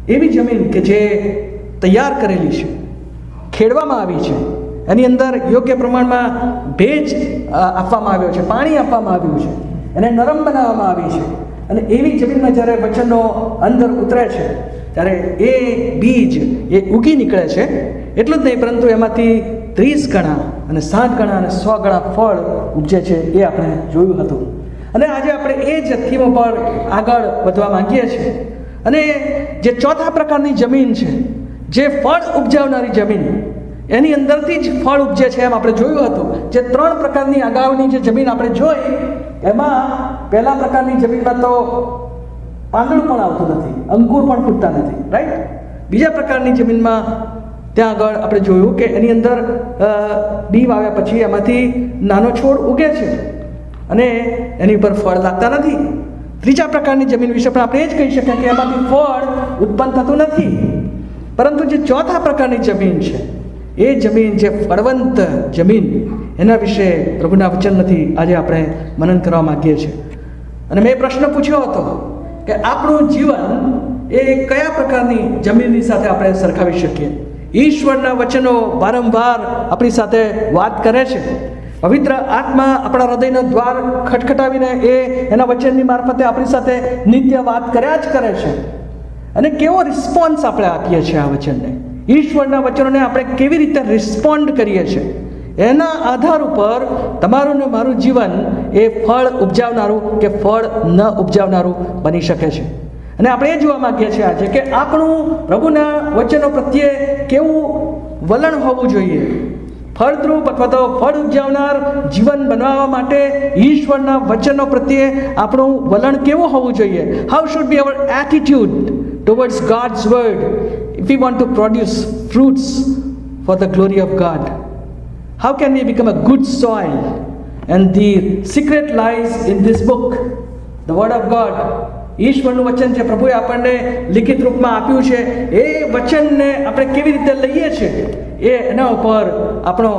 એવી જમીન કે જે તૈયાર કરેલી છે, ખેડવામાં આવી છે, એની અંદર યોગ્ય પ્રમાણમાં ભેજ આપવામાં આવ્યો છે, પાણી આપવામાં આવ્યું છે, એને નરમ બનાવવામાં આવી છે. અને એવી જમીનમાં જ્યારે વચનો અંદર ઉતરે છે ત્યારે એ બીજ એ ઉગી નીકળે છે. એટલું જ નહીં, પરંતુ એમાંથી 30 ગણા અને 60 ગણા અને 100 ગણા ફળ ઉપજે છે, એ આપણે જોયું હતું. અને આજે આપણે એ જ થીમ પર આગળ વધવા માંગીએ છીએ. અને જે ચોથા પ્રકારની જમીન છે, જે ફળ ઉપજાવનારી જમીન, એની અંદરથી જ ફળ ઉપજે છે એમ આપણે જોયું હતું. જે 3 પ્રકારની અગાઉની જે જમીન આપણે જોઈ, એમાં પહેલા પ્રકારની જમીનમાં તો પાંદડું પણ આવતું નથી, અંકુર પણ ફૂટતા નથી, રાઈટ. બીજા પ્રકારની જમીનમાં ત્યાં આગળ આપણે જોયું કે એની અંદર બી વાવ્યા પછી એમાંથી નાનો છોડ ઉગે છે અને એની ઉપર ફળ લાગતા નથી. ત્રીજા પ્રકારની જમીન વિશે પણ આપણે એ જ કહી શકીએ કે એમાંથી ફળ ઉત્પન્ન થતું નથી. પરંતુ જે ચોથા પ્રકારની જમીન છે, એ જમીન જે ફળવંત જમીન, એના વિશે પ્રભુના વચનમાંથી આજે આપણે મનન કરવા માંગીએ છીએ. અને મેં પ્રશ્ન પૂછ્યો હતો કે આપણું જીવન એ કયા પ્રકારની જમીનની સાથે આપણે સરખાવી શકીએ. ઈશ્વરના વચનો વારંવાર આપણી સાથે વાત કરે છે. પવિત્ર આત્મા આપણા હૃદયનો દ્વાર ખટખટાવીને એના વચનની મારફતે આપણી સાથે નિત્ય વાત કર્યા જ કરે છે. અને કેવો રિસ્પોન્સ આપણે આપીએ છીએ આ વચનને, ઈશ્વરના વચનોને આપણે કેવી રીતે રિસ્પોન્ડ કરીએ છીએ, એના આધાર ઉપર તમારું ને મારું જીવન એ ફળ ઉપજાવનારું કે ફળ ન ઉપજાવનારું બની શકે છે. અને આપણે એ જોવા માંગીએ છીએ આજે કે આપણું પ્રભુના વચનો પ્રત્યે કેવું વલણ હોવું જોઈએ. ફળદ્રુપ અથવા તો ફળ ઉપજાવનાર જીવન બનાવવા માટે ઈશ્વરના વચનો પ્રત્યે આપણું વલણ કેવું હોવું જોઈએ. How should be our attitude towards God's word if we want to produce fruits for the glory of God? How can we become a good soil? And the secret lies in this book, the word of God. ઈશ્વરનું વચન જે પ્રભુએ આપણને લિખિત રૂપમાં આપ્યું છે, એ વચનને આપણે કેવી રીતે લઈએ છીએ, એના ઉપર આપણો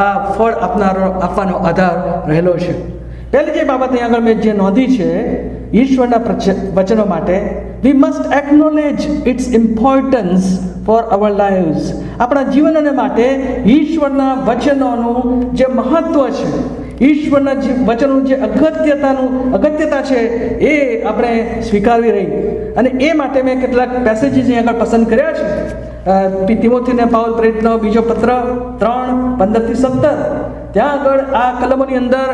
આ ફળ આપવાનો આધાર રહેલો છે. પહેલી જે બાબત અહીં આગળ મેં જે નોંધી છે, ઈશ્વરના વચનો માટે we must acknowledge its importance for our lives. આપણા જીવનને માટે ઈશ્વરના વચનોનું જે મહત્વ છે, ઈશ્વરના વચનોનું જે અગત્યતા છે, એ આપણે સ્વીકારવી રહી. અને એ માટે મેં કેટલાક પેસેજીસ અહીં આગળ પસંદ કર્યા છે. તિમોથીને પાઉલ પ્રેરિતનો બીજો પત્ર 3:15-17, ત્યાં આગળ આ કલમોની અંદર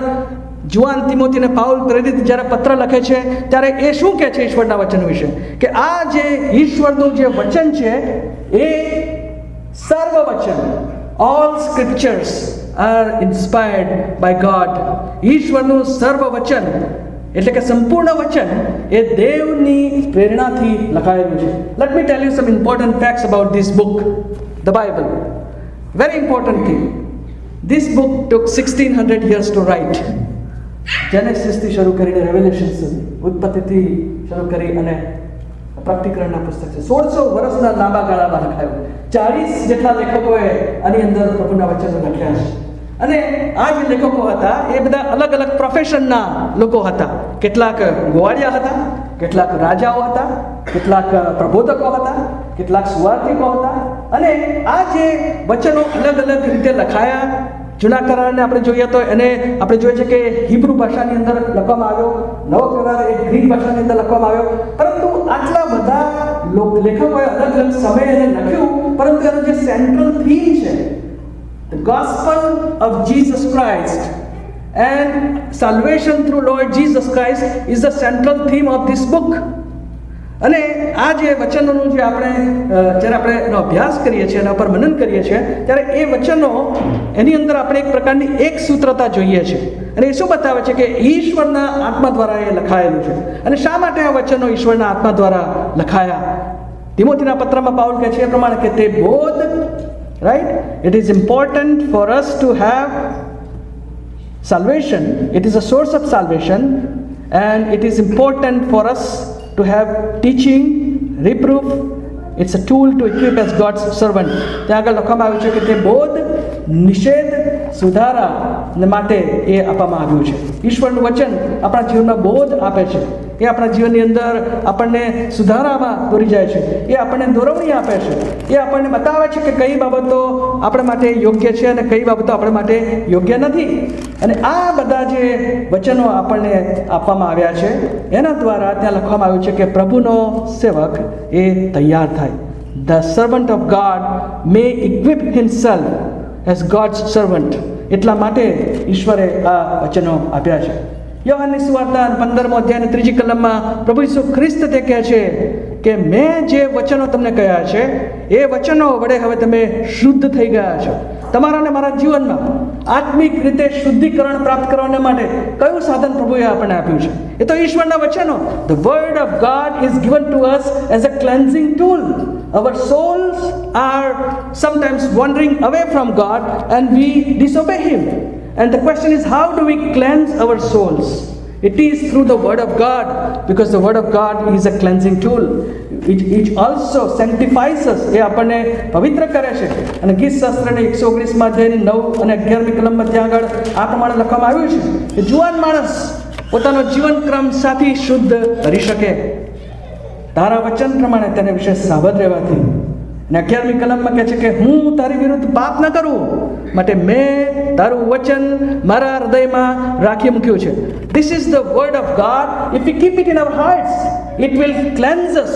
જુવાન તિમોથીને પાઉલ પ્રેરિત જ્યારે પત્ર લખે છે ત્યારે એ શું કહે છે ઈશ્વરના વચન વિશે, કે આ જે ઈશ્વરનું જે વચન છે એ સર્વ વચન, all scriptures are inspired by God. ઈશ્વરનું સર્વ વચન એટલે કે સંપૂર્ણ વચન એ દેવની પ્રેરણાથી લખાયેલું છે. Let me tell you some important facts about this book, the Bible. Very important thing. This book took 1600 years to write. જેનેસિસથી શરૂ કરીને રેવલેશન સુધી, ઉત્પત્તિથી શરૂ કરી અને પ્રકટીકરણના પુસ્તક છે. 1600 વર્ષના લાંબા ગાળામાં લખાયું. 40 જેટલા લેખકોએ આની અંદર પ્રભુના વચનો લખ્યા છે. અને આ જે લેખકો હતા એ બધા અલગ અલગ પ્રોફેશનના લોકો હતા. કેટલાક ગોવાળિયા હતા, કેટલાક રાજાઓ હતા, કેટલાક પ્રબોધકો હતા, કેટલાક સુવાર્થિકો હતા. અને આ જે વચનો અલગ અલગ રીતે લખાયા, જૂના કરારને આપણે જોઈએ તો એને આપણે જોઈએ છે કે હિબ્રુ ભાષાની અંદર લખવામાં આવ્યો, નવો કરાર એ ગ્રીક ભાષાની અંદર લખવામાં આવ્યો. પરંતુ આટલા બધા લેખકોએ અલગ અલગ સમયે એને લખ્યું, પરંતુ એનો જે સેન્ટ્રલ થીમ છે, the gospel of Jesus Christ and salvation through Lord Jesus Christ is the central theme of this book. અને આ જે વચનોનું જે જ્યારે આપણે એનો અભ્યાસ કરીએ છીએ, એના પર મનન કરીએ છીએ, ત્યારે એ વચનો એની અંદર આપણે એક પ્રકારની એક સૂત્રતા જોઈએ છે. અને એ શું બતાવે છે કે ઈશ્વરના આત્મા દ્વારા એ લખાયેલું છે. અને શા માટે આ વચનો ઈશ્વરના આત્મા દ્વારા લખાયા? તિમોથીના પત્રમાં પાઉલ કહે છે એ પ્રમાણે કે તે બોધ, right, it is important for us to have salvation. It is a source of salvation, and it is important for us to have teaching, reproof. It's a tool to equip as God's servant. ત્યાં આગળ લખવામાં આવ્યું છે કે તે બોધ, નિષેધ, સુધારા માટે એ આપવામાં આવ્યું છે. ઈશ્વરનું વચન આપણા જીવનમાં બોધ આપે છે એ આપણા જીવનની અંદર આપણને સુધારામાં દોરી જાય છે, એ આપણને દોરવણી આપે છે, એ આપણને બતાવે છે કે કઈ બાબતો આપણા માટે યોગ્ય છે અને કઈ બાબતો આપણા માટે યોગ્ય નથી. અને આ બધા જે વચનો આપણને આપવામાં આવ્યા છે એના દ્વારા ત્યાં લખવામાં આવ્યું છે કે પ્રભુનો સેવક એ તૈયાર થાય. The servant of God may equip himself as God's servant. એટલા માટે ઈશ્વરે આ વચનો આપ્યા છે. યોહાનની સુવાર્તા 15મો અધ્યાય 3જી કલમમાં પ્રભુ ઈસુ ખ્રિસ્ત તે કહે છે કે મેં જે વચનો તમને કહ્યા છે એ વચનો વડે હવે તમે શુદ્ધ થઈ ગયા છો. તમારા અને મારા જીવનમાં આત્મિક રીતે શુદ્ધિકરણ પ્રાપ્ત કરવા માટે કયું સાધન પ્રભુએ આપણને આપ્યું છે? એ તો ઈશ્વરના વચનો. The word of God is given to us as a cleansing tool. Our souls are sometimes wandering away from God and we disobey Him. And the question is, how do we cleanse our souls? It is through the word of God, because the word of God is a cleansing tool. It also sanctifies us. એ આપણને પવિત્ર કરે છે. અને ગીત શાસ્ત્રને 119માં અધ્યાયની 9 અને 11મી કલમમાં ત્યાં આગળ આ પ્રમાણે લખવામાં આવ્યું છે કે જુવાન માણસ પોતાનો જીવનક્રમ સાથી શુદ્ધ કરી શકે તારા વચન પ્રમાણે તેના વિશે સાવધ રહેવાથી. અને 11મી કલમમાં કહે છે કે હું તારી વિરુદ્ધ પાપ ન કરું માટે મેં તારું વચન મારા હૃદયમાં રાખી મૂક્યું છે. This is the word of God. If we keep it in our hearts, it will cleanse us.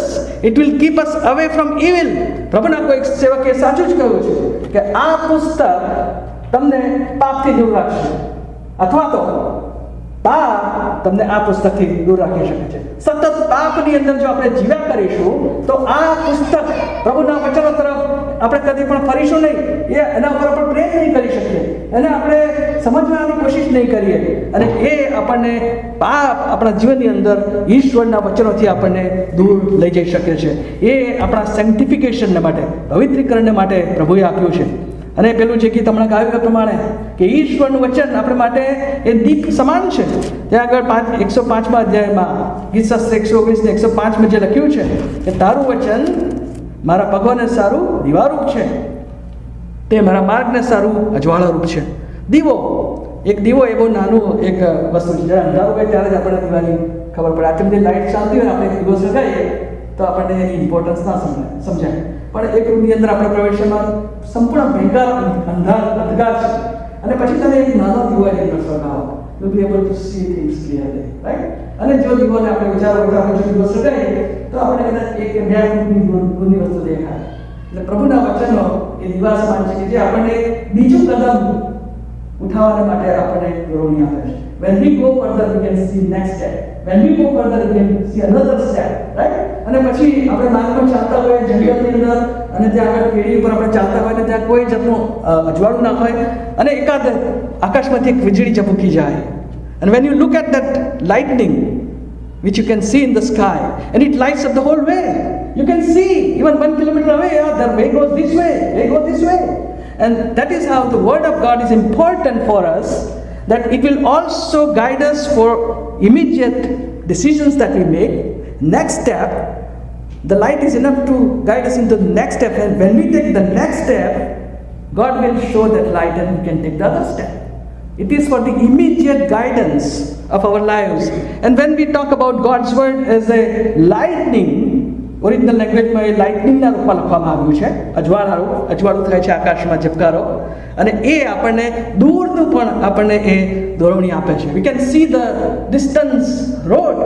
It will keep us away from evil. પ્રભુના કોઈ સેવકે સાચું જ કહ્યું છે કે આ પુસ્તક તમને પાપથી દૂર રાખશે, અથવા તો પાપ તમને આ પુસ્તકથી દૂર રાખી શકે છે. સતત પાપની અંદર જો આપણે જીવ્યા કરીશું તો આ પુસ્તક પ્રભુના વચનો તરફ આપણે કદી પણ ફરીશું નહીં. એના ઉપર આપણે પ્રેમ નહીં કરી શકીએ, એને આપણે સમજવાની કોશિશ નહીં કરીએ, અને એ આપણને પાપ આપણા જીવનની અંદર ઈશ્વરના વચનોથી આપણને દૂર લઈ જઈ શકે છે. એ આપણા સેન્ટિફિકેશનને માટે, પવિત્રીકરણને માટે પ્રભુએ આપ્યું છે. અને પેલું જે ગીત હમણાં ગાયું પ્રમાણે કે ઈશ્વરનું વચન આપણા માટે એ દીપ સમાન છે. ત્યાં આગળ 105મા અધ્યાયમાં ગીત શાસ્ત્ર 119 ને 105માં જે લખ્યું છે કે તારું વચન મારા પગોને સારું દીવારૂપ છે, તે મારા માર્ગને સારું અજવાળારૂપ છે. દીવો, એક દીવો એ બહુ નાનું એક વસ્તુ છે. જ્યારે અંધારું હોય ત્યારે જ આપણને દીવાની ખબર પડે. આટલી બધી લાઇટ ચાલતી હોય આપણે દીવો સગાઈએ તો આપણને એની ઇમ્પોર્ટન્સ ના સમજાય. પણ એક રૂમની અંદર આપણે પ્રવેશમાં સંપૂર્ણ ભયંકર અંધકાર છે, અને પછી તમે એક નાનો દીવો એની અંદર સળગાવો, you'll be able to see things clearly, right? અને જો દીવોને આપણે વિચારો આપણે જો દીવો સળગાઈએ તો આપણે કદાચ એક કે બે ફૂટની વસ્તુ દેખાય. એટલે પ્રભુના વચનો એ દીવા સમાન છે કે જે આપણને બીજું કદમ ઉઠાવવા માટે આપણને દોરવણી આપે છે. When we go further, we can see next step. When we go further, we can see another step, right? અને પછી આપણે માર્ગમાં ચાલતા હોય જંગલની અંદર, અને ત્યાં આગળ કેડી ઉપર આપણે ચાલતા હોય ને ત્યાં કોઈ જાતનું અજવાળું ના હોય, અને એકાદ આકાશમાંથી એક વીજળી ઝબૂકી જાય. And when you look at that lightning which you can see in the sky, and it lights up the whole way, you can see even 1 kilometer away, the way goes this way, way goes this way. And that is how the word of God is important for us, that it will also guide us for immediate decisions that we make. Next step, the light is enough to guide us into the next step, and when we take the next step, God will show that light and we can take the other step. It is for the immediate guidance of our lives. And when we talk about God's word as a lightning, original લેંગ્વેજમાં એ લાઇટનિંગના રૂપમાં લખવામાં આવ્યું છે. અજવાળું થાય છે આકાશમાં ઝબકારો, અને એ આપણને દૂરનું પણ આપણને એ દોરવણી આપે છે. We can see the distance road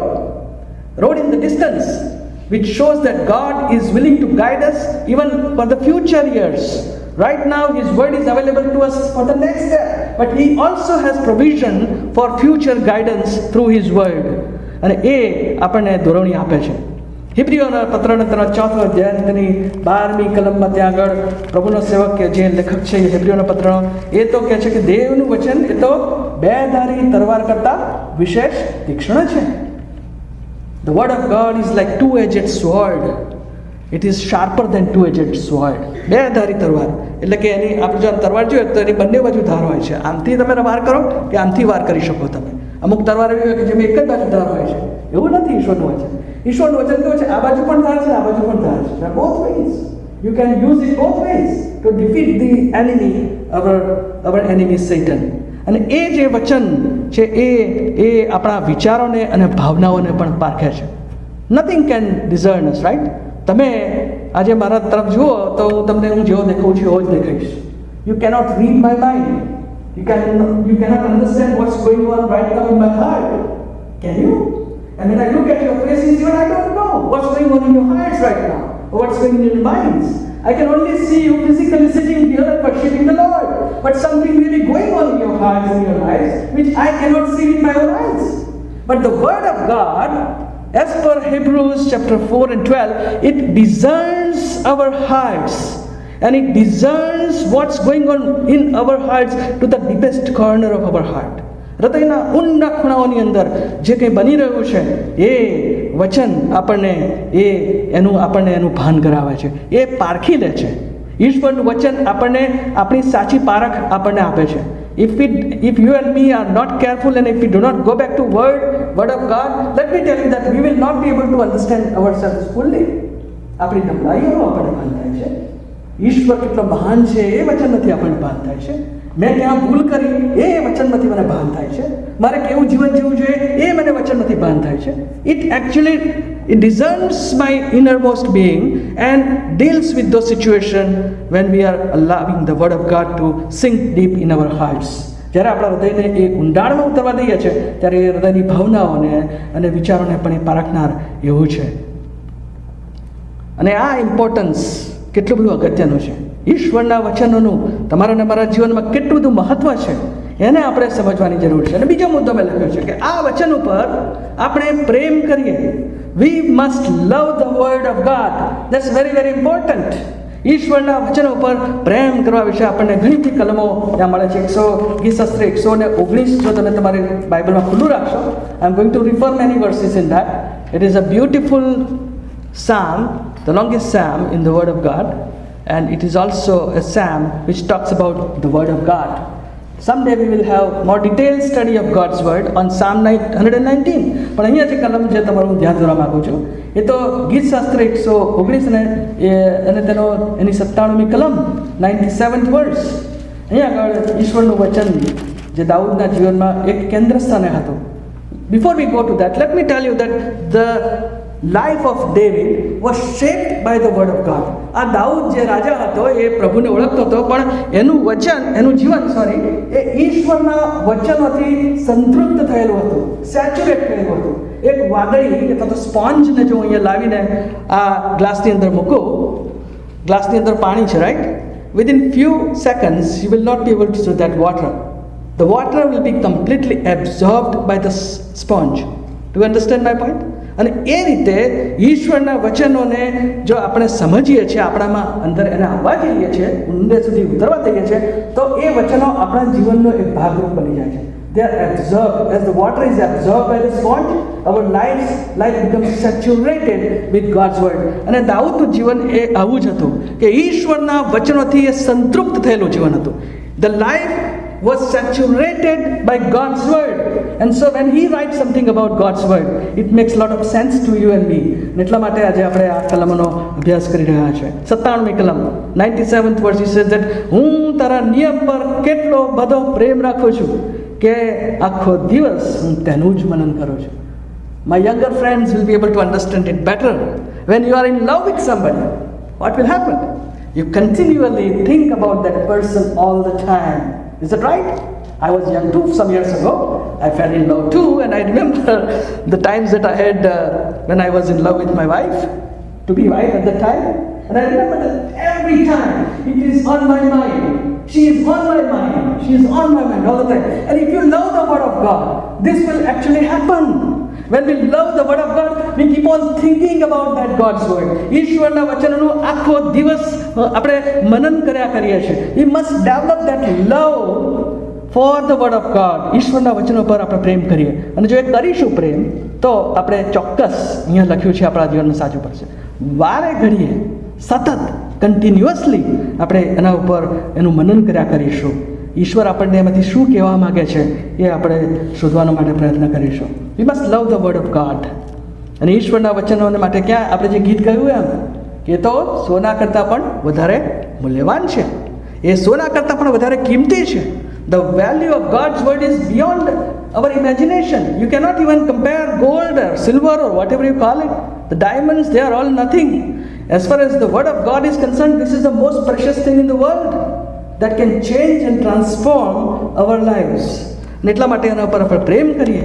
in the distance, which shows that God is willing to guide us even for the future years. Right now His word is available to us for the next step, but He also has provision for future guidance through His word. અને એ આપણને દોરવણી આપે છે. હિબ્રીઓના પત્રના 4થો અધ્યાય તેની 12મી કલમમાં ત્યાં આગળ પ્રભુનો સેવક કે જે લેખક છે હિબ્રીઓના પત્રનો એ તો કહે છે કે દેવનું વચન એ તો બેધારી તલવાર કરતાં વિશેષ તીક્ષ્ણ છે. The word of God is like two-edged sword. It is sharper than two-edged sword. બેધારી તલવાર એટલે કે એની આપણે જો તલવાર જોઈએ તો એની બંને બાજુ ધાર હોય છે. આમથી તમે વાર કરો કે આમથી વાર કરી શકો તમે. અમુક તલવાર એવી હોય કે જેમાં એક જ બાજુ ધાર હોય છે. એવું નથી ઈશ્વરનું વચન. ઈશ્વરનું વચન કેવું છે? આ બાજુ પણ ધાર છે, આ બાજુ પણ ધાર છે. Both ways. You can use it both ways to defeat the enemy, our enemy Satan. અને એ જે વચન છે એ આપણા વિચારોને અને ભાવનાઓને પણ પારખે છે. Nothing can discern us, right? તમે આજે મારા તરફ જુઓ તો હું જેવો દેખાઉં છું એવો જ દેખાઈશ. You cannot read my mind. You cannot understand what's going on right now in my heart. Can you? And when I look at your faces, even I don't know what's going on in your hearts right now, or what's going on in your minds. I can only see you physically sitting here and worshiping the Lord, but something really going on in your hearts and your lives, which I cannot see with my own eyes. But the Word of God, as per Hebrews chapter 4 and 12, it discerns our hearts. And it discerns what's going on in our hearts to the deepest corner of our heart. હૃદયના ઊંડા ખૂણાઓની અંદર જે કંઈ બની રહ્યું છે એ વચન આપણને એનું ભાન કરાવે છે, એ પારખી લે છે. ઈશ્વરનું વચન આપણને આપણી સાચી પારખ આપણને આપે છે. If you and me are not careful and if we do not go back to word of God, let me tell you that we will not be able to understand ourselves fully. આપણી નબળાઈઓ આપણને ભાન થાય છે. ઈશ્વર કેટલો મહાન છે એ વચનમાંથી આપણને ભાન થાય છે. મેં ક્યાં ભૂલ કરી એ વચનમાંથી મને ભાન થાય છે. મારે કેવું જીવન જીવવું જોઈએ એ મને વચનમાંથી ભાન થાય છે. It discerns my innermost being and deals with those situations when we are allowing the word of God to sink deep in our hearts. જ્યારે આપણા હૃદયને એ ઊંડાણમાં ઉતરવા દઈએ છીએ ત્યારે એ હૃદયની ભાવનાઓને અને વિચારોને પણ એ પારખનાર એવું છે. અને આ ઇમ્પોર્ટન્સ કેટલું બધું અગત્યનું છે. ઈશ્વરના વચનોનું તમારા અને મારા જીવનમાં કેટલું બધું મહત્વ છે એને આપણે સમજવાની જરૂર છે. અને બીજો મુદ્દો મેં લખ્યો છે કે આ વચન ઉપર આપણે પ્રેમ કરીએ. We must love the word of God. That's very very important. ઈશ્વરના વચનો ઉપર પ્રેમ કરવા વિશે આપણને ઘણી બધી કલમો ત્યાં મળે છે. ગીતશાસ્ત્ર 119 જો તમે તમારી બાઇબલમાં ખુલ્લું રાખશો, I am going to refer many verses in that. It is a beautiful psalm, the longest psalm in the word of God, and it is also a psalm which talks about the word of God. Someday we will have more detailed study of God's word on Psalm 119. પણ અહીંયા જે કલમ જે તમારું ધ્યાન દોરવા માંગુ છું એ તો ગીતશાસ્ત્ર 119 અને એની 97મી કલમ 97th verse. અહીંયા આગળ ઈશ્વરનું વચન જે દાઉદના જીવનમાં એક કેન્દ્ર સ્થાને હતું. Before we go to that, let me tell you that the life of David was shaped by the word of God. આ દાઉદ જે રાજા હતો એ પ્રભુને ઓળખતો હતો, પણ એનું જીવન એ ઈશ્વરના વચનોથી સંતૃપ્ત થયેલું હતું, સેચ્યુરેટ થયેલું હતું. એક વાદળી અથવા તો સ્પોન્જને જો અહીંયા લાવીને આ ગ્લાસની અંદર મૂકો, ગ્લાસની અંદર પાણી છે, right? Within few seconds you will not be able to see that water. The water will be completely absorbed by the sponge. Do you understand my point? અને એ રીતે ઈશ્વરના વચનોને જો આપણે સમજીએ છીએ, આપણામાં અંદર એને આવવા જઈએ છીએ, ઊંડે સુધી ઉતરવા દઈએ છીએ, તો એ વચનો આપણા જીવનનો એક ભાગરૂપ બની જાય છે. They are absorbed. As the water is absorbed by the sponge, our life becomes saturated with God's word. અને દાઉદનું જીવન એ આવું જ હતું કે ઈશ્વરના વચનોથી એ સંતૃપ્ત થયેલું જીવન હતું. The life was saturated by God's word, and so when he writes something about God's word, it makes a lot of sense to you and me. એટલા માટે આજે આપણે આ કલમનો અભ્યાસ કરી રહ્યા છે. 97મી કલમ 97th verse, he says that હું તારા નિયમ પર કેટલો બધો પ્રેમ રાખું છું કે આખો દિવસ હું તેનું જ મનન કરું છું. My younger friends will be able to understand it better. When you are in love with somebody, what will happen? You continually think about that person all the time. Is that right? I was young too some years ago. I fell in love too, and I remember the times that I had when I was in love with my wife, to be wife at the time. And I remember that every time it is on my mind. She is on my mind. She is on my mind all the time. And if you love the word of God, this will actually happen. When we love the word of God, we keep on thinking about that God's word. ઈશ્વરના વચનોનું આખો દિવસ આપણે મનન કર્યા કરીએ છીએ. We must develop that love for the word of God. ઈશ્વરના વચનો પર આપણે પ્રેમ કરીએ, અને જો એ કરીશું પ્રેમ, તો આપણે ચોક્કસ અહીંયા લખ્યું છે આપણા જીવનનું સાચું પડશે. વારે ઘડીએ સતત કન્ટિન્યુઅસલી આપણે એના ઉપર એનું મનન કર્યા કરીશું. ઈશ્વર આપણને એમાંથી શું કહેવા માગે છે એ આપણે શોધવાનો માટે પ્રયત્ન કરીશું. We must love the word of God. અને ઈશ્વરના વચનોને માટે ક્યાં આપણે જે ગીત ગાયું એમ કે તો સોના કરતાં પણ વધારે મૂલ્યવાન છે, એ સોના કરતાં પણ વધારે કિંમતી છે. The value of gods word is beyond our imagination. You cannot even compare gold or silver or whatever you call it. The diamonds, they are all nothing. As far as the word of God is concerned, this is the most precious thing in the world that can change and transform our lives. એટલા માટે એના ઉપર આપણે પ્રેમ કરીએ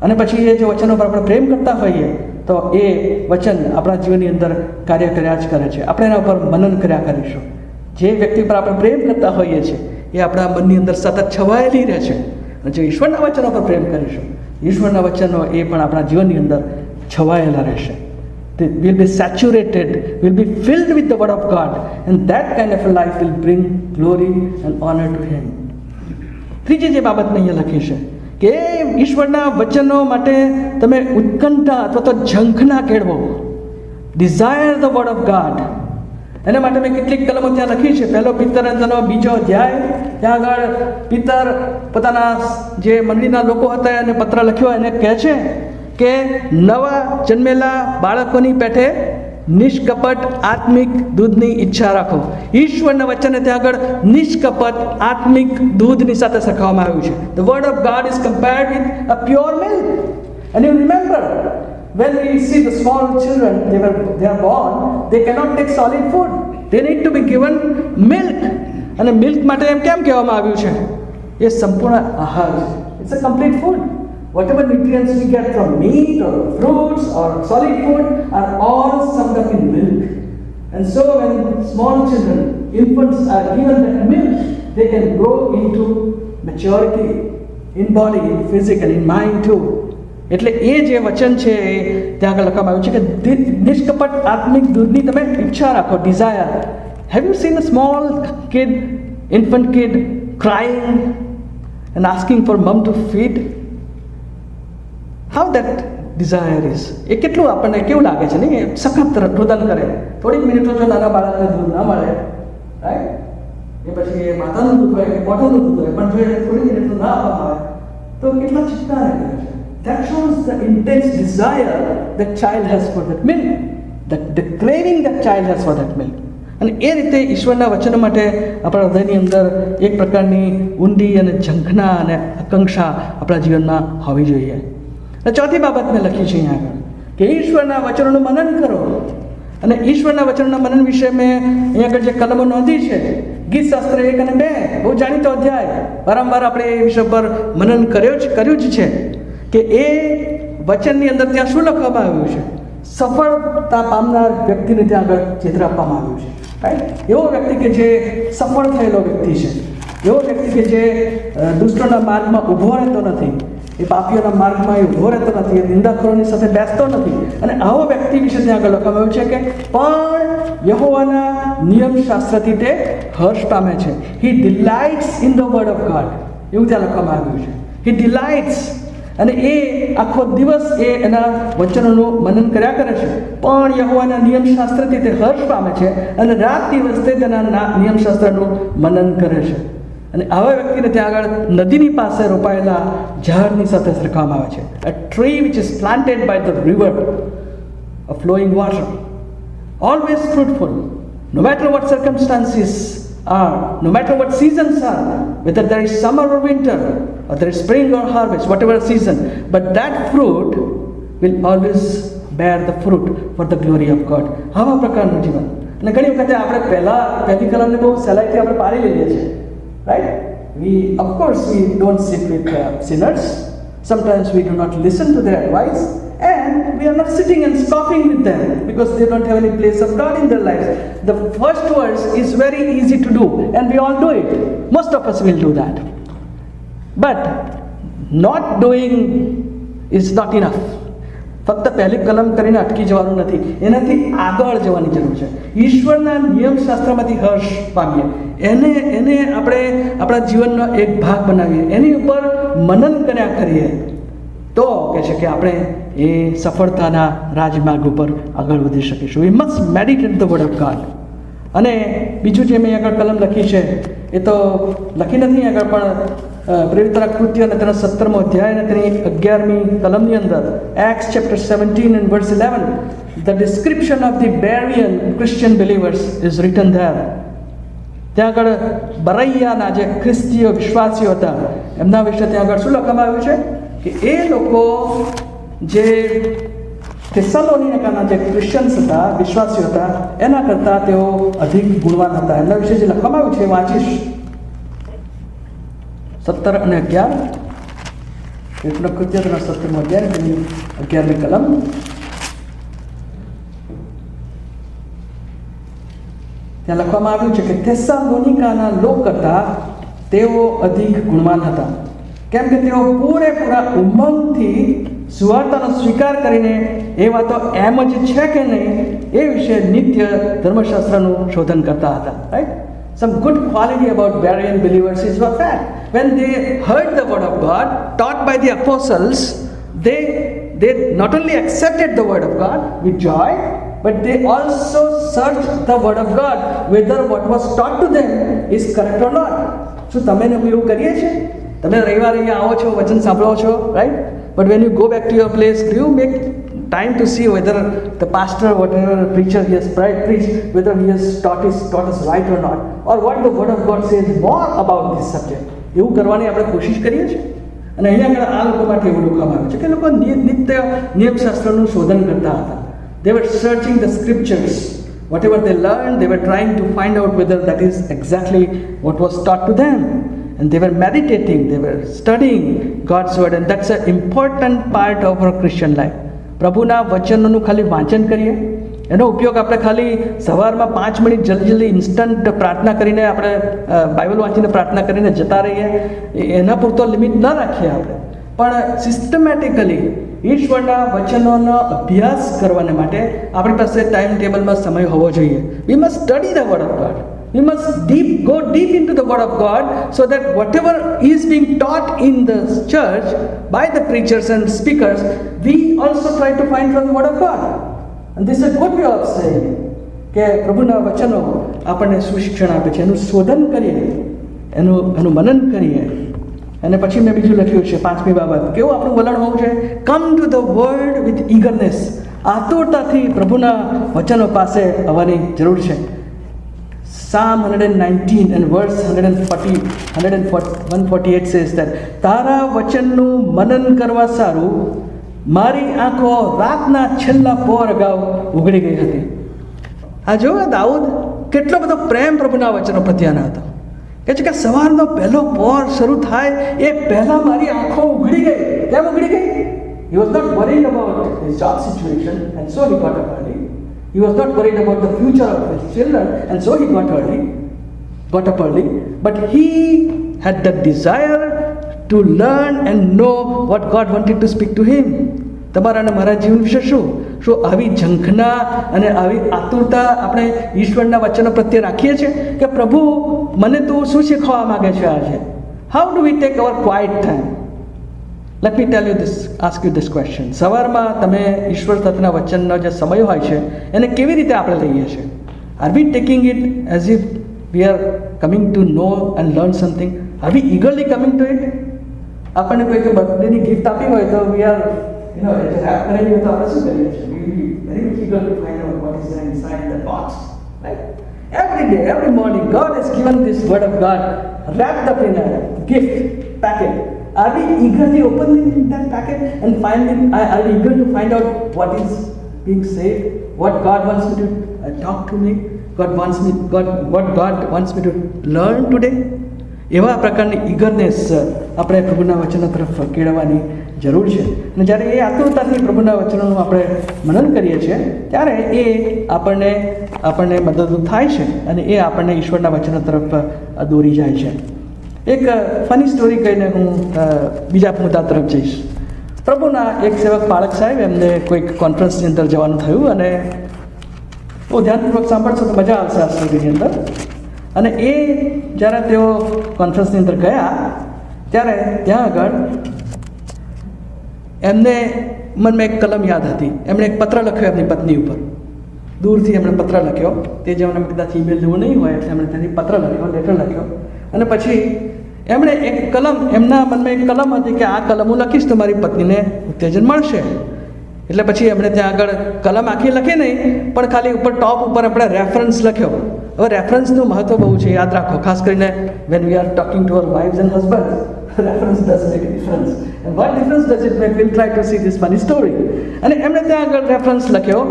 અને પછી એ જે વચનો પર આપણે પ્રેમ કરતા હોઈએ તો એ વચન આપણા જીવનની અંદર કાર્ય કર્યા જ કરે છે. આપણે એના ઉપર મનન કર્યા કરીશું. જે વ્યક્તિ પર આપણે પ્રેમ કરતા હોઈએ છીએ એ આપણા મનની અંદર સતત છવાયેલી રહે છે. અને જો ઈશ્વરના વચનો પર પ્રેમ કરીશું, ઈશ્વરના વચનો એ પણ આપણા જીવનની અંદર છવાયેલા રહેશે. They will be saturated, will be filled with the word of God, and that kind of a life will bring glory and honor to Him. ત્રીજી જે બાબત મેં અહીંયા લખી છે કે ઈશ્વરના વચનો માટે તમે ઉત્કંઠા અથવા તો ઝંખના કેળવો. Desire the word of God. એના માટે મેં કેટલીક કલમો ત્યાં લખી છે. પહેલો પિત્તર અને તેનો 2 અધ્યાય, ત્યાં આગળ પિત્તર પોતાના જે મંડળીના લોકો હતા એને પત્ર લખ્યો. એને કહે છે કે નવા જન્મેલા બાળકોની પેઠે નિષ્કપટ આત્મિક દૂધની ઈચ્છા રાખો. ઈશ્વરના વચને ત્યાં આગળ નિષ્કપટ આત્મિક દૂધની સાથે સરખાવવામાં આવ્યું છે. The word of God is compared with a pure milk. And you remember, when we see the small children, they are born, they cannot take solid food. They need to be given milk. અને milk માટે એમ કેમ કહેવામાં આવ્યું છે? એ સંપૂર્ણ આહાર છે. It's a complete food. Whatever nutrients we get from meat or fruits or solid food are all summed up in milk. And so when small children, infants are given that milk, they can grow into maturity in body, in physical, in mind too. એટલે એ જે વચન છે ત્યાં આગળ લખવામાં આવ્યું છે કે નિષ્કપટ આત્મિક દૂધની તમે ઈચ્છા રાખો, desire. Have you seen a small kid, infant kid crying and asking for mom to feed? How that desire is. એ કેટલું આપણને કેવું લાગે છે નહીં? સખત રુદન કરે. થોડીક મિનિટો જો નાના બાળકને દૂધ ના મળે, રાઈટ, એ પછી એ માતાનું દૂધ હોય કે મોઢાનું દૂધ હોય, પણ જો એને થોડી મિનિટો ના આપવામાં આવે તો કેટલા ચિંતા કરે છે. That shows the intense desire that child has for that milk, the craving that child has for that milk. અને એ રીતે ઈશ્વરના વચનો માટે આપણા હૃદયની અંદર એક પ્રકારની ઊંડી અને ઝંખના અને આકાંક્ષા આપણા જીવનમાં હોવી જોઈએ. ચોથી બાબત મેં લખી છે અહીંયા આગળ કે ઈશ્વરના વચનોનું મનન કરો. અને ઈશ્વરના વચનોના મનન વિશે મેં અહીંયા આગળ જે કલમો નોંધી છે, ગીત શાસ્ત્ર 1 અને 2, બહુ જાણીતો અધ્યાય, વારંવાર આપણે એ વિષય પર મનન કર્યું જ છે કે એ વચનની અંદર ત્યાં શું લખવામાં આવ્યું છે? સફળતા પામનાર વ્યક્તિને ત્યાં આગળ ચિત્ર આપવામાં આવ્યું છે. રાઈટ, એવો વ્યક્તિ કે જે સફળ થયેલો વ્યક્તિ છે, એવો વ્યક્તિ કે જે દુષ્ટોના માર્ગમાં ઊભો રહેતો નથી, એ પાપીઓના માર્ગમાં એ ઊભો રહેતો નથી, એ નિંદાખોરોની સાથે બેસતો નથી. અને આવો વ્યક્તિ વિશે ત્યાં આગળ લખવામાં આવ્યું છે કે પણ યહોવાના નિયમશાસ્ત્રથી તે હર્ષ પામે છે. He delights in the word of God. એવું ત્યાં લખવામાં આવ્યું છે. હી ડિલાઇટ્સ. અને એ આખો દિવસ એ એના વચનોનું મનન કર્યા કરે છે. પણ યહોવાના નિયમશાસ્ત્રથી તે હર્ષ પામે છે અને રાત દિવસ તે તેના નિયમશાસ્ત્રનું મનન કરે છે. અને આવા વ્યક્તિને ત્યાં આગળ નદીની પાસે રોપાયેલા ઝાડની સાથે સરખાવવામાં આવે છે. A tree which is planted by the river of flowing water, always fruitful, no matter what circumstances are, no matter what seasons are, whether there is summer or winter, or there is spring or harvest, whatever season, but that fruit will always bear the fruit for the glory of God. આવા પ્રકારનું જીવન. અને ઘણી વખતે આપણે પહેલી કલમને બહુ સહેલાઈથી આપણે પાડી લઈએ છીએ, right? Of course we don't sit with sinners. Sometimes we do not listen to their advice, and we are not sitting and scoffing with them because they don't have any place of God in their lives. The first verse is very easy to do, and we all do it. Most of us will do that. But not doing is not enough. ફક્ત પહેલી કલમ કરીને અટકી જવાનું નથી, એનાથી આગળ જવાની જરૂર છે. ઈશ્વરના નિયમશાસ્ત્રમાંથી હર્ષ પામીએ, એને આપણે આપણા જીવનનો એક ભાગ બનાવીએ, એની ઉપર મનન કર્યા કરીએ તો કહે છે કે આપણે એ સફળતાના રાજમાર્ગ ઉપર આગળ વધી શકીશું. We must meditate the word of God. અને બીજું જે મેં આગળ કલમ લખી છે એ તો લખી નથી આગળ, પણ પ્રેરિતોના કૃત્ય અને તેનો 17મો અધ્યાય અને તેની 11મી કલમની અંદર Acts chapter 17 and verse 11, the description of the Berean Christian believers is written there. ત્યાં આગળ બરૈયાના જે ખ્રિસ્તીય વિશ્વાસીઓ હતા એમના વિશે ત્યાં આગળ શું લખવામાં આવ્યું છે કે એ લોકો જે થેસલોનિકાના જે ક્રિશ્ચન્સ હતા, વિશ્વાસીઓ હતા, એના કરતાં તેઓ અધિક ગુણવાન હતા. એમના વિશે જે લખવામાં આવ્યું છે વાંચીશ 17 અને 11. એટલો કૃત્યના 17મો અધ્યાય 11મી કલમ. ત્યાં લખવામાં આવ્યું છે કે થેસલોનિકાના લોક કરતાં તેઓ અધિક ગુણવાન હતા, કેમ કે તેઓ પૂરેપૂરા ઉમંગથી સુવાર્તાનો સ્વીકાર કરીને એ વાતો એમ જ છે કે નહીં એ વિશે નિત્ય ધર્મશાસ્ત્રનું શોધન કરતા હતા. Right? Some good quality about Berean believers is what that when they heard the word of God taught by the apostles, they not only accepted the word of God with joy, but they also searched the word of God whether what was taught to them is correct or not. So તમે ને એવું કરીએ છીએ? તમે રવિવારે અહીંયા આવો છો, વચન સાંભળો છો, right? But when you go back to your place, do you make time to see whether the pastor, whatever preacher he has preached, whether he has taught us right or not, or what the word of God says more about this subject? એવું કરવાની આપણે કોશિશ કરીએ છીએ. અને અહીંયા આગળ આ લોકો માટે એવું લખવામાં આવ્યું છે કે લોકો નિત્ય નિયમશાસ્ત્રનું શોધન કરતા હતા. They were searching the scriptures. Whatever they learned, they were trying to find out whether that is exactly what was taught to them. And they were meditating, they were studying God's word, and that's an important part of our Christian life. પ્રભુના વચનોનું ખાલી વાંચન કરીએ, એનો ઉપયોગ આપણે ખાલી સવારમાં 5 minute જલ્દી ઇન્સ્ટન્ટ પ્રાર્થના કરીને આપણે બાઇબલ વાંચીને પ્રાર્થના કરીને જતા રહીએ, એના પૂરતો લિમિટ ન રાખીએ આપણે, પણ સિસ્ટમેટિકલી ઈશ્વરના વચનોનો અભ્યાસ કરવાને માટે આપણી પાસે ટાઈમ ટેબલમાં સમય હોવો જોઈએ. We must study the word of God. We must go deep into the word of God so that whatever is being taught in the church by the preachers and speakers, we also try to find from the word of God. And this is a good way of saying કે પ્રભુના વચનો આપણને શું શિક્ષણ આપે છે એનું શોધન કરીએ, એનું મનન કરીએ. અને પછી મેં બીજું લખ્યું છે 5મી બાબત, કેવું આપણું વલણ હોવું છે? Come to the word with eagerness. આતુરતાથી પ્રભુના વચનો પાસે આવવાની જરૂર છે. Psalm 119 and verse 148 says that તારા વચનનું મનન કરવા સારું મારી આંખો રાતના છેલ્લા પોર અગાઉ ઉઘડી ગઈ હતી. આ જો દાઉદ કેટલો બધો પ્રેમ પ્રભુના વચનો પ્રત્યેનો હતો. કહે છે કે સવારનો પહેલો પોર શરૂ થાય એ પહેલા મારી આંખો ઉઘડી ગઈ. કેમ ઉઘડી ગઈ? He was not worried about his job situation and so he got up early. He was not worried about the future of his children, and so he got up early. But he had the desire to learn and know what God wanted to speak to him. તમારા અને મારા જીવન વિશે શું આવી ઝંખના અને આવી આતુરતા આપણે ઈશ્વરના વચનો પ્રત્યે રાખીએ છીએ કે પ્રભુ મને તું શું શીખવા માગે છે આજે? How do we take our quiet time? Let me tell you this, ask you this question. સવારમાં તમે ઈશ્વર તત્વના વચનનો જે સમય હોય છે એને કેવી રીતે આપણે લઈએ છીએ? Are we taking it as if we are coming to know and learn something? Are we eagerly coming to it? આપણને કોઈ બર્થડેની ગિફ્ટ આપી હોય તો we are wrap કરેલી હોય તો આપણે શું કરીએ છીએ? We will be very much eager to find out what is there inside that box, right? Every day, every morning, God has given this word of God wrapped up in a gift packet. Are we eagerly opening that packet and are we eager to find out what is being said, what God wants me to talk to me, what God wants me to learn today? એવા પ્રકારની ઈગરનેસ આપણે પ્રભુના વચનો તરફ કેળવવાની જરૂર છે. અને જ્યારે એ આતુરતાથી પ્રભુના વચનોનું આપણે મનન કરીએ છીએ ત્યારે એ આપણને મદદરૂપ થાય છે અને એ આપણને ઈશ્વરના વચનો તરફ દોરી જાય છે. એક ફની સ્ટોરી કહીને હું બીજા મુદ્દા તરફ જઈશ. પ્રભુના એક સેવક બાળક સાહેબ એમને કોઈક કોન્ફરન્સની અંદર જવાનું થયું અને બહુ ધ્યાનપૂર્વક સાંભળશો તો મજા આવશે આ સ્ટોરીની અંદર. અને એ જ્યારે તેઓ કોન્ફરન્સની અંદર ગયા ત્યારે ત્યાં આગળ એમને મનમાં એક કલમ યાદ હતી. એમણે એક પત્ર લખ્યો એમની પત્ની ઉપર. દૂરથી એમણે પત્ર લખ્યો. તે જેમને કદાચ ઈમેલ જેવું નહીં હોય એટલે એમણે ત્યાંથી પત્ર લખ્યો, લેટર લખ્યો. અને પછી એમણે એક કલમ, એમના મનમાં એક કલમ હતી કે આ કલમ હું લખીશ તો મારી પત્નીને ઉત્તેજન મળશે. એટલે પછી એમણે ત્યાં આગળ કલમ આખી લખી નહીં પણ ખાલી ઉપર ટોપ ઉપર આપણે રેફરન્સ લખ્યો હવે રેફરન્સનું મહત્ત્વ બહુ છે, યાદ રાખો. ખાસ કરીને when we are talking to our wives and husbands, reference does make a difference. And what difference does it make? Will try to see this funny story. અને એમણે ત્યાં આગળ રેફરન્સ લખ્યો.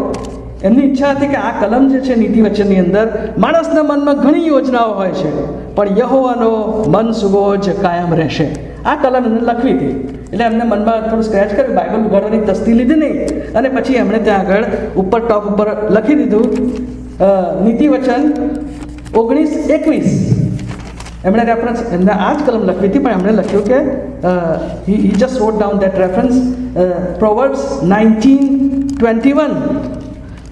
એમની ઈચ્છા હતી કે આ કલમ જે છે નીતિ વચનની અંદર, માણસના મનમાં ઘણી યોજનાઓ હોય છે, પણ યહોવાનો મન સુગોજ કાયમ રહેશે. આ કલમ એમને લખવી હતી. એટલે એમને મનમાં થોડું સ્ક્રેચ કર્યું, બાઇબલ ઉગાડવાની તસ્તી લીધી નહીં, અને પછી એમણે ત્યાં આગળ ઉપર ટોપ ઉપર લખી દીધું નીતિ વચન 19:21. એમણે રેફરન્સ એમને આ જ કલમ લખવી હતી, પણ એમણે લખ્યું કે he just wrote down that reference Proverbs 19:21.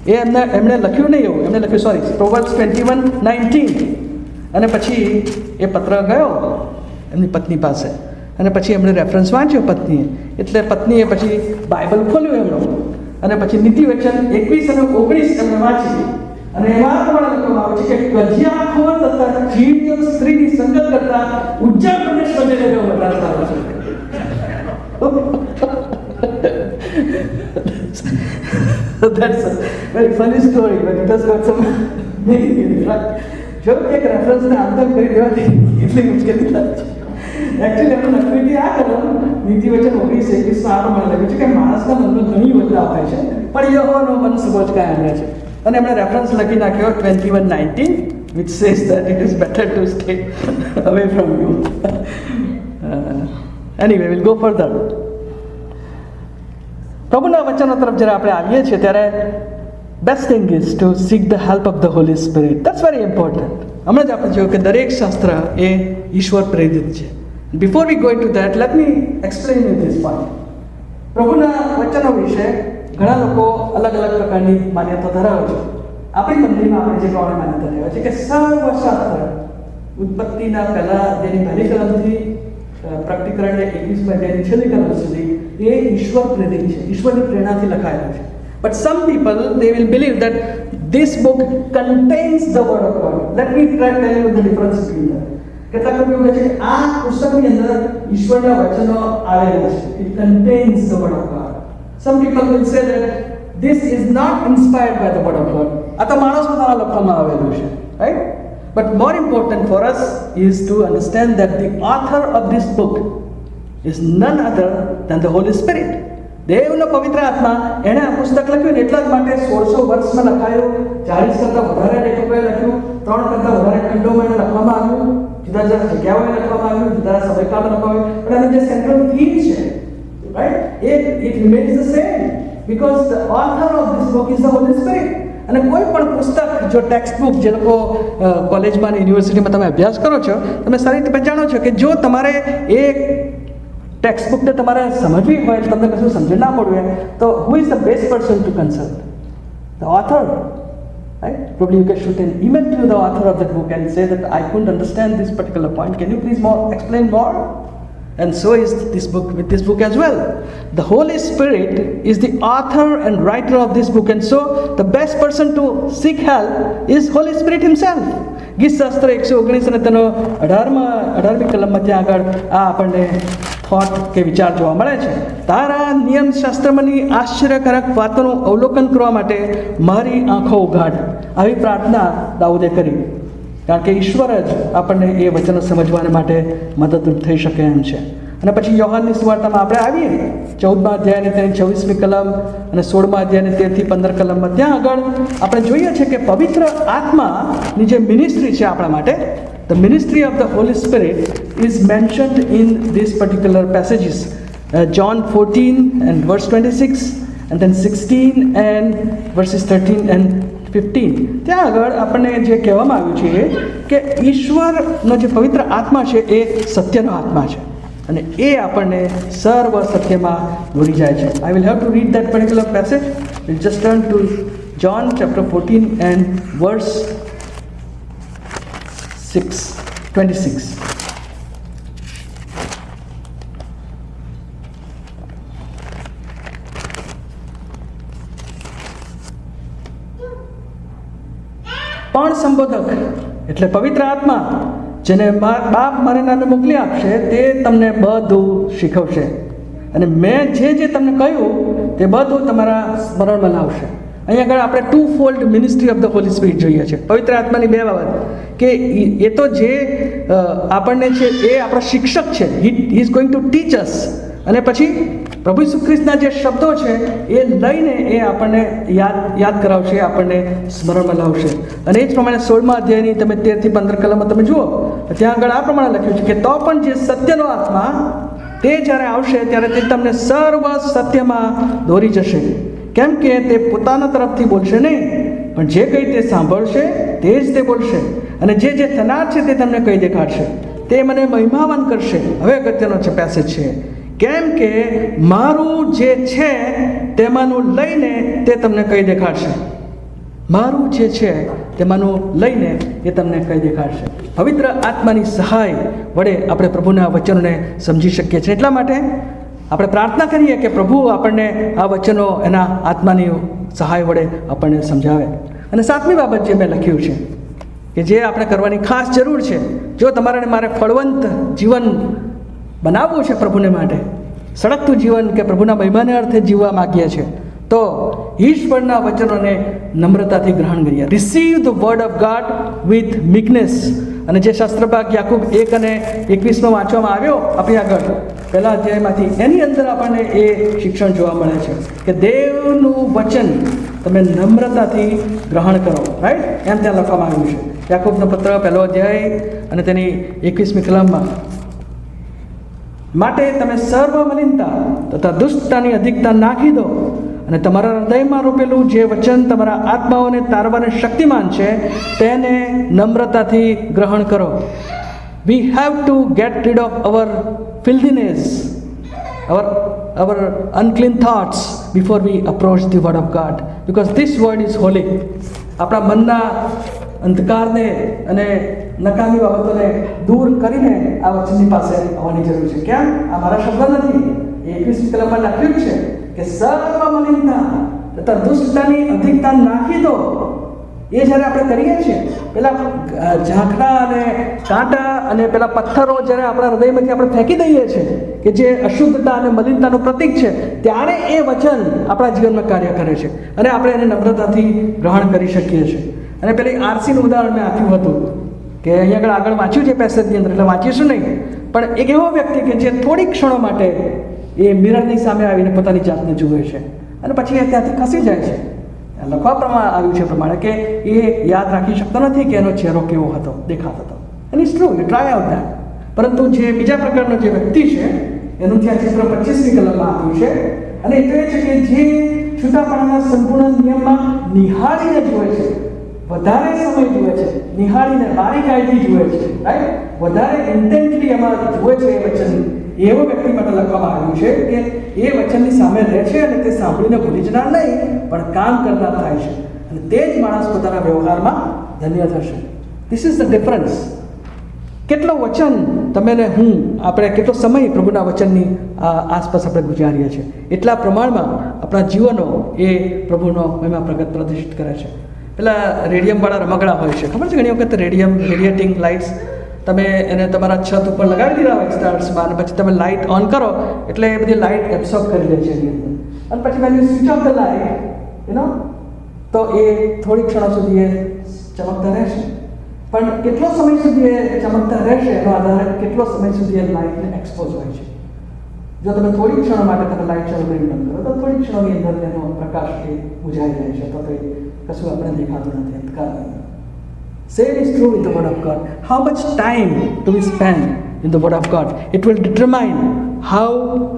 એમણે લખ્યું નહીં એવું, એમણે લખ્યું સોરી પ્રોવર્બ્સ 21:19. અને પછી એ પત્ર ગયો એમની પત્ની પાસે, અને પછી એમણે રેફરન્સ વાંચ્યો પત્નીએ. એટલે પત્નીએ પછી બાઇબલ ખોલ્યું એમનું, અને પછી નીતિ વચન 21 અને 19 એમણે વાંચી. અને એમાં પણ લખવામાં આવે છે કે કજિયાખોર તથા ચીડિયો સ્ત્રીની સંગત કરતા ઉજ્જડ પ્રદેશમાં જઈને રહેવો વધારે સારું છે. That's a very funny story, but it has got some meaning, right? જો એક રેફરન્સને આંતર કરી દેવાથી એટલી મુશ્કેલી થાય છે. એકચ્યુઅલી એમણે લખ્યું હતી આ કલમ નીતિ વચન 19:21 આ પ્રમાણે લખ્યું છે કે માણસના મનમાં ઘણી યોજના હોય છે, પણ યહોવાનો મન સુગોજ કાયમ રહે છે. અને એમણે રેફરન્સ લખી નાખ્યો 21:19, which says that it is better to stay away from you. Anyway, we'll go further. પ્રભુના વચનો તરફ જ્યારે આપણે આવીએ છીએ ત્યારે best thing is to seek the help of the Holy Spirit. That's very important. હમણાં જ આપણે જોયું કે દરેક શાસ્ત્ર એ ઈશ્વર પ્રેરિત છે. Before we going to that, let me explain you this point. પ્રભુના વચનો વિશે ઘણા લોકો અલગ અલગ પ્રકારની માન્યતા ધરાવે છે. આપણી મંદિરમાં આપણે જે પ્રમાણે માન્યતા ધરાવે છે કે સર્વશાસ્ત્ર ઉત્પત્તિના પહેલા જેની પહેલી કલમથી પ્રકટીકરણ 21 અધ્યાયની છેલ્લી કલમ સુધી એ ઈશ્વર પ્રેરિત છે, ઈશ્વરની પ્રેરણાથી લખાયેલું છે. But some people, they will believe that this book contains the word of God. Let me try to tell you the difference between that. કેટલાક લોકો કહે છે કે આ પુસ્તકની અંદર ઈશ્વરના વચનો આવેલા છે. It contains the word of God. Some people will say that this is not inspired by the word of God. આ તો માણસ દ્વારા લખવામાં આવેલું છે, right? But more important for us is to understand that the author of this book is none other than the Holy Spirit. દેવનો પવિત્ર આત્મા એણે આ પુસ્તક લખ્યું, એટલા જ માટે 1600 વર્ષમાં લખાયું, 40 કરતાં વધારે લેખકોએ લખ્યું, 3 કરતાં વધારે ખંડોમાં એને લખવામાં આવ્યું, જુદા જુદા જગ્યાઓએ લખવામાં આવ્યું, જુદા સમયકાળમાં લખવામાં આવ્યું, પણ એની જે સેન્ટ્રલ થીમ છે, right, it remains the same because the author of this book is the Holy Spirit. અને કોઈ પણ પુસ્તક, જો ટેક્સ્ટ બુક જે લોકો કોલેજમાં યુનિવર્સિટીમાં તમે અભ્યાસ કરો છો, તમે સારી રીતે જાણો છો કે જો તમારે એ ટેક્સ્ટ બુકને તમારે સમજવી હોય, તમને કશું સમજ ના પડવું હોય, તો who is the best person to consult? The author, right? Probably you can shoot an email to the author of that book and say that I couldn't understand this particular point. Can you please explain more? And so is this book with this book as well. The Holy Spirit is the author and writer of this book, and so the best person to seek help is Holy Spirit himself. ગીત શાસ્ત્ર 119 અને તેનો 18મી કલમમાં ત્યાં આગળ આ આપણને thought કે વિચાર જોવા મળે છે. તારા નિયમ શાસ્ત્રમાંની આશ્ચર્યકારક વાતોનું અવલોકન કરવા માટે મારી આંખો ઉઘાડ. આવી પ્રાર્થના દાઉદે કરી, કારણ કે ઈશ્વર જ આપણને એ વચનો સમજવા માટે મદદરૂપ થઈ શકે એમ છે. અને પછી યોહાનની સુવાર્તામાં આપણે આવીએ 14મા અધ્યાયની તેની 26મી કલમ અને 16મા અધ્યાયની 13 થી 15 કલમમાં, ત્યાં આગળ આપણે જોઈએ છીએ કે પવિત્ર આત્માની જે મિનિસ્ટ્રી છે આપણા માટે, the ministry of the Holy Spirit is mentioned in these particular passages. John 14 and verse 26, and then 16 and verses 13 and 15. ત્યાં આગળ આપણને જે કહેવામાં આવ્યું છે કે ઈશ્વરનો જે પવિત્ર આત્મા છે એ સત્યનો આત્મા છે, અને એ આપણને સર્વ સત્યમાં દોરી જાય છે. I will have to read that particular passage. We'll just turn to John chapter 14 and verse 26. પણ સંબોધક એટલે પવિત્ર આત્મા, જેને બાપ મારા નામે મોકલી આપશે, તે તમને બધું શીખવશે અને મેં જે તમને કહ્યું તે બધું તમારા સ્મરણમાં લાવશે. અહીંયા આગળ આપણે two fold ministry of the Holy Spirit જોઈએ છે. પવિત્ર આત્માની બે બાબત કે એ તો જે આપણને છે એ આપણા શિક્ષક છે. He is going to teach us. અને પછી પ્રભુ ઈસુ ખ્રિસ્તના જે શબ્દો છે એ લઈને એ આપણને યાદ કરાવશે, આપણને સ્મરણમાં લાવશે. અને એ જ પ્રમાણે 16મા અધ્યાયની તમે 13 થી 15 કલમમાં તમે જુઓ, ત્યાં આગળ આ પ્રમાણે લખ્યું છે કે તો પણ જે સત્યનો આત્મા તે જ્યારે આવશે ત્યારે તે તમને સર્વ સત્યમાં દોરી જશે, કેમ કે તે પોતાના તરફથી બોલશે નહીં, પણ જે કંઈ તે સાંભળશે તે જ તે બોલશે, અને જે થનાર છે તે તમને કહી દેખાડશે. તે મને મહિમાવાન કરશે. હવે અગત્યનો છે પેસેજ છે, કેમ કે મારું જે છે તેમાંનું લઈને તે તમને કહી દેખાડશે. મારું જે છે તેમાંનું લઈને એ તમને કહી દેખાડશે. પવિત્ર આત્માની સહાય વડે આપણે પ્રભુના વચનોને સમજી શકીએ છીએ. એટલા માટે આપણે પ્રાર્થના કરીએ કે પ્રભુ આપણને આ વચનો એના આત્માની સહાય વડે આપણને સમજાવે. અને 7મી બાબત જે મેં લખ્યું છે કે જે આપણે કરવાની ખાસ જરૂર છે, જો તમારે મારે ફળવંત જીવન બનાવવું છે પ્રભુને માટે, સળગતું જીવન કે પ્રભુના મહિમાને અર્થે જીવવા માગીએ છીએ, તો ઈશ્વરના વચનોને નમ્રતાથી ગ્રહણ કરીએ. Receive the word of God with meekness. અને જે શાસ્ત્રભાગ યાકૂબ 1 અને 21 વાંચવામાં આવ્યો આપણી આગળ પહેલા અધ્યાયમાંથી, એની અંદર આપણને એ શિક્ષણ જોવા મળે છે કે દેવનું વચન તમે નમ્રતાથી ગ્રહણ કરો. રાઈટ, એમ ત્યાં લખવામાં આવ્યું છે. યાકૂબનો પત્ર 1લો અધ્યાય અને તેની 21મી કલમમાં, માટે તમે સર્વ મલિનતા તથા દુષ્ટતાની અધિકતા નાખી દો, અને તમારા હૃદયમાં રોપેલું જે વચન તમારા આત્માઓને તારવાને શક્તિમાન છે તેને નમ્રતાથી ગ્રહણ કરો. We have to get rid of our filthiness, our unclean thoughts before we approach the word of God, because this word is holy. આપણા મનના અંધકારને અને નકામી બાબતોને દૂર કરીને આ વચનની પાસે આવવાની જરૂર છે. કેમ? આ મારા શબ્દ નથી, 21મી કલમમાં લખ્યું છે કે સર્વ મલિનતા તથા દુષ્ટતાની અધિકતા નાખી દો. એ જ્યારે આપણે કરીએ છીએ, પેલા ઝાંખરા અને કાંટા અને પેલા પથ્થરો જ્યારે આપણા હૃદયમાંથી આપણે ફેંકી દઈએ છીએ કે જે અશુદ્ધતા અને મલિનતાનું પ્રતીક છે, ત્યારે એ વચન આપણા જીવનમાં કાર્ય કરે છે અને આપણે એને નમ્રતાથી ગ્રહણ કરી શકીએ છીએ. અને પેલી આરસીનું ઉદાહરણ મેં આપ્યું હતું કે અહીંયા આગળ વાંચ્યું છે પેસેજની અંદર, એટલે વાંચીશું નહીં, પણ એક એવો વ્યક્તિ કે જે થોડી ક્ષણો માટે એ મિરરની સામે આવીને પોતાની જાતને જુએ છે અને પછી એ ત્યાંથી ખસી જાય છે. લખવા પ્રમાણે આવ્યું છે પ્રમાણે કે એ યાદ રાખી શકતો નથી કે એનો ચહેરો કેવો હતો, દેખાતો હતો. And it's true, you try out that. પરંતુ જે બીજા પ્રકારનો જે વ્યક્તિ છે એનું ત્યાં ચિત્ર 25મી કલમમાં આપ્યું છે, અને એ તો એ છે કે જે છૂટાપણાના સંપૂર્ણ નિયમમાં નિહાળીને જુએ છે, વધારે સમય જુએ છે, નિહાળીને બારીકાઈથી જુએ છે, રાઈટ, વધારે ઇન્ટેન્ટલી એમાં જુએ છે એ વચન, એવો વ્યક્તિ માટે લખવામાં આવ્યું છે કે એ વચનની સામે રહે છે અને તે સાંભળીને ભૂલી જનાર નહીં, પણ કામ કરનાર થાય છે, અને તે જ માણસ પોતાના વ્યવહારમાં ધન્ય થશે. This is the difference. કેટલો વચન તમે ને હું, આપણે કેટલો સમય પ્રભુના વચનની આસપાસ આપણે ગુજારીએ છીએ, એટલા પ્રમાણમાં આપણા જીવનો એ પ્રભુનો મહિમા પ્રદર્શિત કરે છે. પેલા રેડિયમવાળા રમકડા હોય છે, ખબર છે? ઘણી વખત રેડિયેટિંગ લાઇટ્સ તમે એને તમારા છત ઉપર લગાવી દીધા હોય સ્ટાર્સમાં, અને પછી તમે લાઇટ ઓન કરો એટલે એ બધી લાઇટ એબ્સોર્બ કરી લે છે એની અંદર, અને પછી when you switch off the light, તો એ થોડી ક્ષણો સુધી એ ચમકતા રહેશે. પણ કેટલો સમય સુધી એ ચમકતા રહેશે એનો આધાર કેટલો સમય સુધી એ લાઇટને એક્સપોઝ હોય છે. જો તમે થોડી ક્ષણો માટે તમે લાઇટ ચાલુ કરી બંધ કરો તો થોડી ક્ષણોની અંદર એનો પ્રકાશ એ બુઝાઈ જાય છે, તો કશું આપણે દેખાતું નથી અંધકારની અંદર. Same is true with the word of God. How much time do we spend in the word of God? It will determine how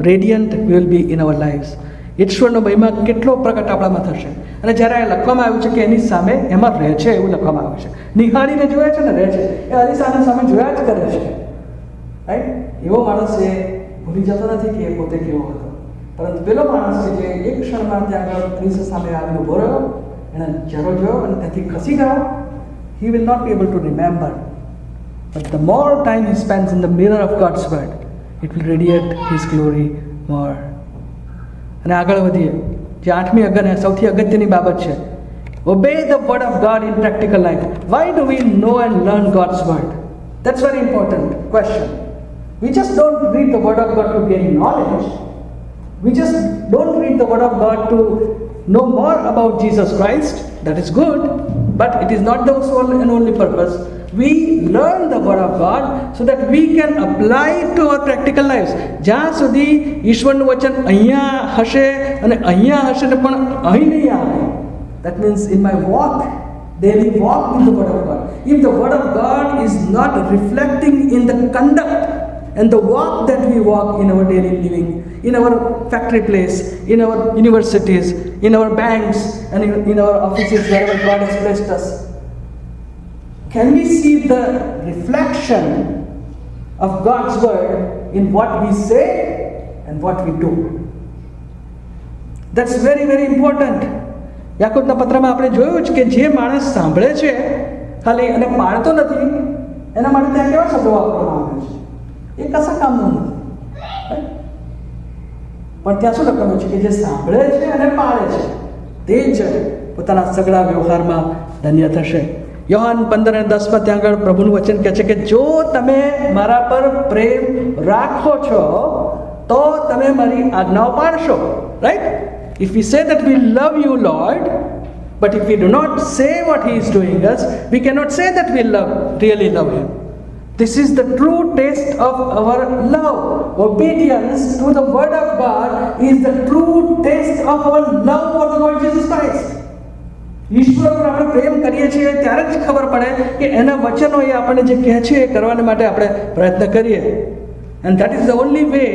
radiant we will be in our lives. ઈશ્વરનો મહિમા કેટલો પ્રગટ આપણામાં થશે. અને જ્યારે આ લખવામાં આવ્યું છે કે એની સામે એમાં રહે છે, એવું લખવામાં આવ્યું છે. નિહાળીને જોયા છે ને રહે છે, એ અરીસાની સામે જોયા જ કરે છે, રાઈટ. એવો માણસ એ ભૂલી જતો નથી કે એ પોતે કેવો હતો, પરંતુ પેલો માણસ કે જે એક ક્ષણમાં ત્યાં આગળ અરીસા સામે આવીને ઉભો રહ્યો, એણે ચહેરો જોયો અને ત્યાંથી ખસી ગયો, he will not be able to remember. But the more time he spends in the mirror of God's word, it will radiate his glory more. અને આગળ વધીએ, જે 8મી અને સૌથી અગત્યની બાબત છે, obey the word of God in practical life. Why do we know and learn God's word? That's very important question. We just don't read the word of God to gain knowledge. We just don't read the word of God to know more about Jesus Christ. That is good, but it is not the sole and only purpose. We learn the word of God so that we can apply it to our practical lives. જ્યાં સુધી ઈશ્વરનું વચન અહીંયા હશે અને અહીંયા હશે ને પણ અહીં નહીં આવે. That means in my walk, daily walk with the word of God, if the word of God is not reflecting in the conduct and the walk that we walk in our daily living, in our factory place, in our universities, in our banks, and in our offices, wherever God has placed us, can we see the reflection of God's word in what we say and what we do? That's very, very important. યાકોબના પત્રમાં આપણે જોયું છે કે જે માણસ સાંભળે છે ખાલી અને પાળતો નથી, એના માટે ત્યાં કેવા શબ્દો વાપરવામાં આવે છે? એ કશા કામનું નથી. પણ ત્યાં શું લખવાનું છે કે જે સાંભળે છે અને પાળે છે તે જ પોતાના સગળા વ્યવહારમાં ધન્ય થશે. યોહાન 15:10 ત્યાં આગળ પ્રભુનું વચન કહે છે કે જો તમે મારા પર પ્રેમ રાખો છો તો તમે મારી આજ્ઞાઓ પાળશો. Right? If we say that we love you, Lord, but if we do not say what He is doing us, we cannot say that we really love Him. This is the true test of our love. Obedience to the word of God is the true test of our love for the Lord Jesus Christ. ઈશ્વર પર આપણે પ્રેમ કરીએ છીએ ત્યારે જ ખબર પડે કે એના વચનો એ આપણને જે કહે છે એ કરવા માટે આપણે પ્રયત્ન કરીએ. And that is the only way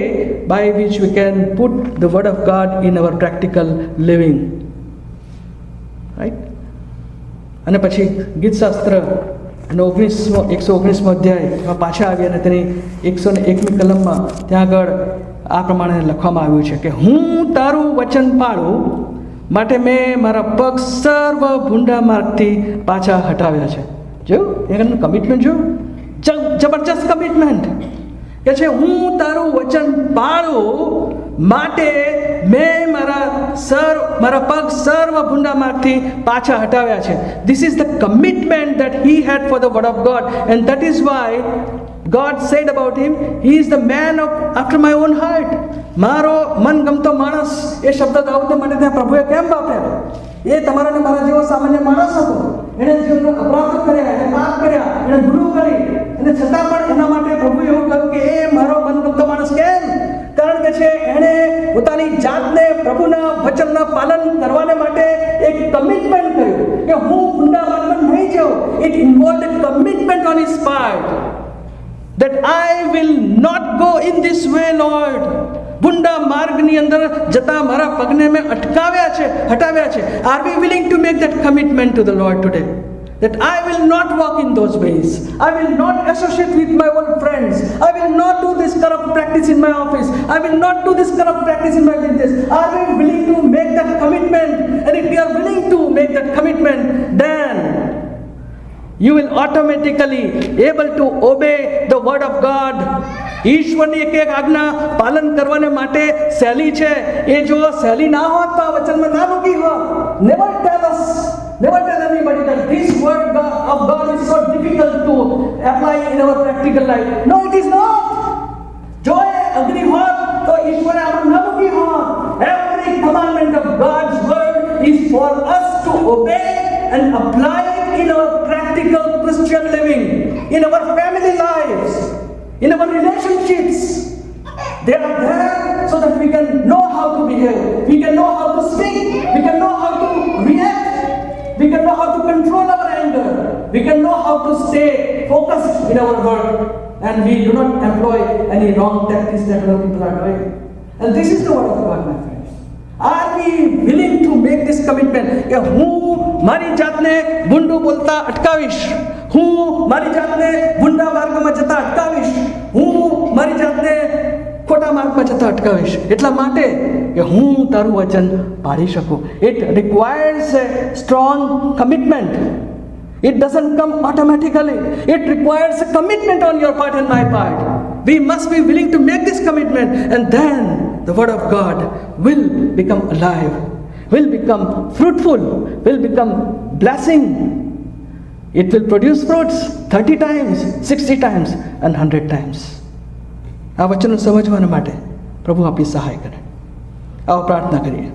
by which we can put the word of God in our practical living. Right? અને પછી ગીતશાસ્ત્ર 119મો અધ્યાય પાછા આવી અને તેની 101મી કલમમાં ત્યાં આગળ આ પ્રમાણે લખવામાં આવ્યું છે કે હું તારું વચન પાળું માટે મેં મારા પગ સર્વ ભૂંડા માર્ગથી પાછા હટાવ્યા છે. જોયું એનું કમિટમેન્ટ, જોયું જબરજસ્ત કમિટમેન્ટ કે છે હું તારું વચન પાળું માટે મેં મારા પગ સર્વ ભૂંડા માર્ગથી પાછા હટાવ્યા છે. This is the commitment that he had for the word of God, and that is why God said about him, he is the man after my own heart. મારો મનગમતો માણસ એ શબ્દ દાઉદને માટે ત્યાં પ્રભુએ કેમ વાપર્યા? એ તમારા ને મારા જેવો સામાન્ય માણસ હતો. એણે જીવનમાં અપરાધ કર્યા, એણે પાપ કર્યા, એણે ભૂલો કરી, અને છતાં પણ એના માટે પ્રભુએ એવું કહ્યું કે એ મારો મનગમતો માણસ. કેમ? કારણ કે છે એણે પોતાની જાતને પ્રભુના વચનના પાલન કરવાને માટે એક કમિટમેન્ટ કર્યું કે હું ભૂંડા માર્ગમાં નહીં જાઉં. It involved a commitment on his part that I will not go in this way, Lord. ભૂંડા માર્ગની અંદર જતા મારા પગને મેં હટાવ્યા છે. Are we willing to make that commitment to the Lord today? That I will not walk in those ways. I will not associate with my old friends. I will not do this corrupt practice in my office. I will not do this corrupt practice in my business. Are we willing to make that commitment? And if we are willing to make that commitment, then you will automatically able to obey the word of God. ઈશ્વરની એક આજ્ઞા પાલન કરવાને માટે સહેલી છે. એ જો સહેલી ના હોત તો આ વચનમાં ના મૂકી હોત. Never tell anybody that this word of God is so difficult to apply in our practical life. No, it is not. જો એ અગ્નિ હોત તો ઈશ્વરે આમાં ના મૂકી હોત. Every commandment of God's word is for us to obey and apply it in our practical Christian living, in our family lives, in our relationships. They are there so that we can know how to behave, we can know how to speak, we can know how to react, we can know how to control our anger, we can know how to stay focused in our work, and we do not employ any wrong tactics that other people are doing. And this is the word of God, my friends. Are we willing to make this commitment કે હું મારી જાતને ભૂંડું બોલતા અટકાવીશ, હું મારી જાતને ભૂંડા માર્ગમાં જતા અટકાવીશ, હું મારી જાતને ખોટા માર્ગમાં જતા અટકાવીશ એટલા માટે કે હું તારું વચન પાળી શકું. It requires a strong commitment. It doesn't come automatically. It requires a commitment on your part and my part. We must be willing to make this commitment, and then the word of God will become alive, will become fruitful, will become blessing. It will produce fruits 30 times, 60 times and 100 times. આ વચનો સમજવાના માટે પ્રભુ આપણી સહાય કરે. આવો પ્રાર્થના કરીએ.